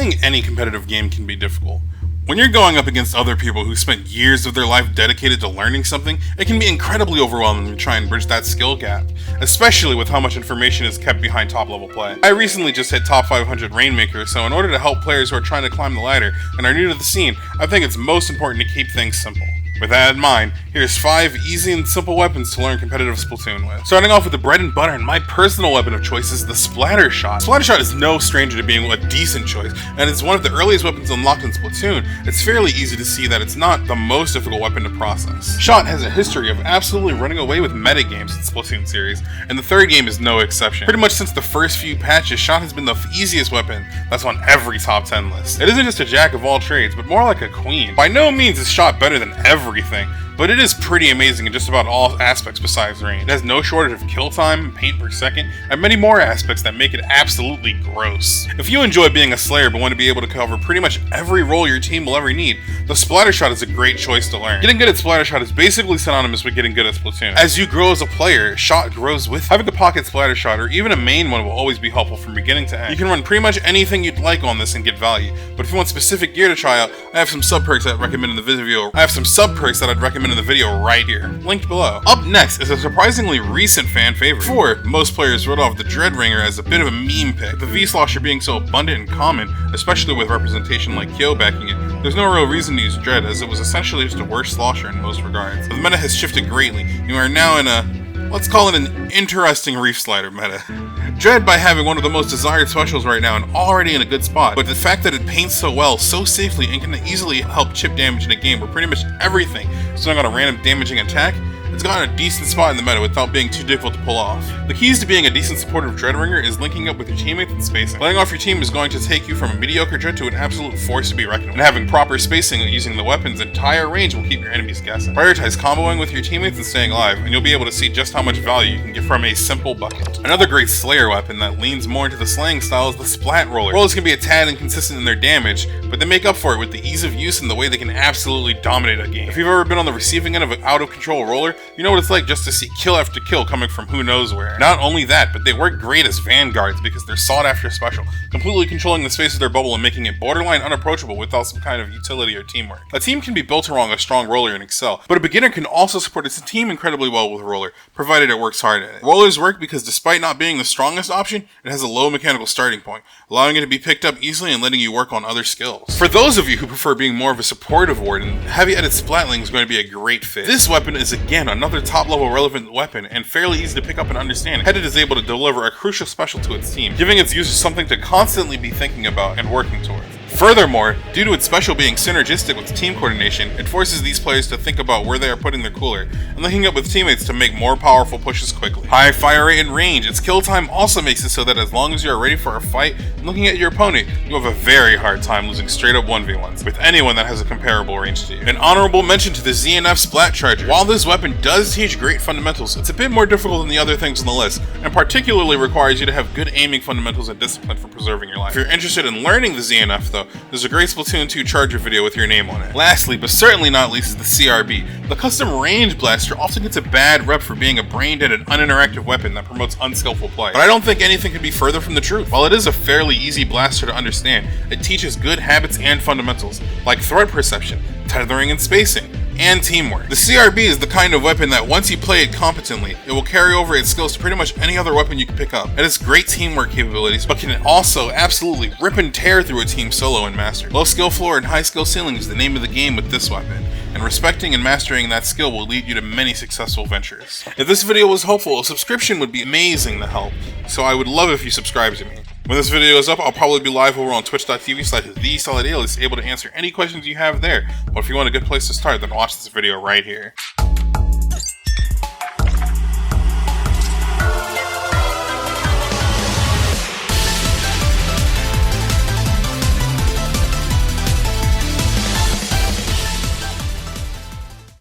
Playing any competitive game can be difficult. When you're going up against other people who spent years of their life dedicated to learning something, it can be incredibly overwhelming to try and bridge that skill gap, especially with how much information is kept behind top level play. I recently just hit top 500 Rainmaker, so in order to help players who are trying to climb the ladder and are new to the scene, I think it's most important to keep things simple. With that in mind, here's 5 easy and simple weapons to learn competitive Splatoon with. Starting off with the bread and butter, and my personal weapon of choice is the Splattershot. Splattershot is no stranger to being a decent choice, and it's one of the earliest weapons unlocked in Splatoon. It's fairly easy to see that it's not the most difficult weapon to process. Shot has a history of absolutely running away with meta games in the Splatoon series, and the third game is no exception. Pretty much since the first few patches, Shot has been the easiest weapon that's on every top 10 list. It isn't just a jack of all trades, but more like a queen. By no means is Shot better than everything, but it is pretty amazing in just about all aspects besides range. It has no shortage of kill time, paint per second, and many more aspects that make it absolutely gross. If you enjoy being a Slayer but want to be able to cover pretty much every role your team will ever need, the Splattershot is a great choice to learn. Getting good at Splattershot is basically synonymous with getting good at Splatoon. As you grow as a player, Shot grows with. Having a pocket Splattershot or even a main one will always be helpful from beginning to end. You can run pretty much anything you'd like on this and get value, but if you want specific gear to try out, I have some sub perks I'd recommend in the video. Right here, linked below. Up next is a surprisingly recent fan favorite. Before, most players wrote off the DreadWringer as a bit of a meme pick. The V-Slosher being so abundant and common, especially with representation like Kyo backing it, there's no real reason to use Dread, as it was essentially just a worse slosher in most regards. But the meta has shifted greatly. You are now in a, let's call it an interesting Reef Slider meta. Dread by having one of the most desired specials right now and already in a good spot, but the fact that it paints so well, so safely, and can easily help chip damage in a game where pretty much everything is doing on a random damaging attack, it's gotten a decent spot in the meta without being too difficult to pull off. The keys to being a decent supporter of DreadWringer is linking up with your teammates and spacing. Letting off your team is going to take you from a mediocre Dread to an absolute force to be reckoned with. And having proper spacing using the weapon's entire range will keep your enemies guessing. Prioritize comboing with your teammates and staying alive, and you'll be able to see just how much value you can get from a simple bucket. Another great Slayer weapon that leans more into the slaying style is the SplatRoller. Rollers can be a tad inconsistent in their damage, but they make up for it with the ease of use and the way they can absolutely dominate a game. If you've ever been on the receiving end of an out-of-control roller, you know what it's like just to see kill after kill coming from who knows where. Not only that, but they work great as vanguards because they're sought after special, completely controlling the space of their bubble and making it borderline unapproachable without some kind of utility or teamwork. A team can be built around a strong roller and excel, but a beginner can also support its team incredibly well with roller, provided it works hard at it. Rollers work because despite not being the strongest option, it has a low mechanical starting point, allowing it to be picked up easily and letting you work on other skills. For those of you who prefer being more of a supportive warden, HeavyEdit Splatling is going to be a great fit. This weapon is again another top level relevant weapon and fairly easy to pick up and understand. HeavyEdit is able to deliver a crucial special to its team, giving its users something to constantly be thinking about and working towards. Furthermore, due to its special being synergistic with team coordination, it forces these players to think about where they are putting their cooler, and linking up with teammates to make more powerful pushes quickly. High fire rate and range, its kill time also makes it so that as long as you are ready for a fight and looking at your opponent, you have a very hard time losing straight up 1v1s with anyone that has a comparable range to you. An honorable mention to the ZNF Splat Charger. While this weapon does teach great fundamentals, it's a bit more difficult than the other things on the list, and particularly requires you to have good aiming fundamentals and discipline for preserving your life. If you're interested in learning the ZNF though, there's a great Splatoon 2 Charger video with your name on it. Lastly, but certainly not least, is the CRB. The custom range blaster often gets a bad rep for being a brain-dead and uninteractive weapon that promotes unskillful play, but I don't think anything could be further from the truth. While it is a fairly easy blaster to understand, it teaches good habits and fundamentals, like threat perception, tethering and spacing, and teamwork. The CRB is the kind of weapon that once you play it competently, it will carry over its skills to pretty much any other weapon you can pick up. It has great teamwork capabilities, but can also absolutely rip and tear through a team solo and master. Low skill floor and high skill ceiling is the name of the game with this weapon, and respecting and mastering that skill will lead you to many successful ventures. If this video was helpful, a subscription would be amazing to help, so I would love if you subscribe to me. When this video is up, I'll probably be live over on twitch.tv/TheSolidAlias, able to answer any questions you have there. But if you want a good place to start, then watch this video right here.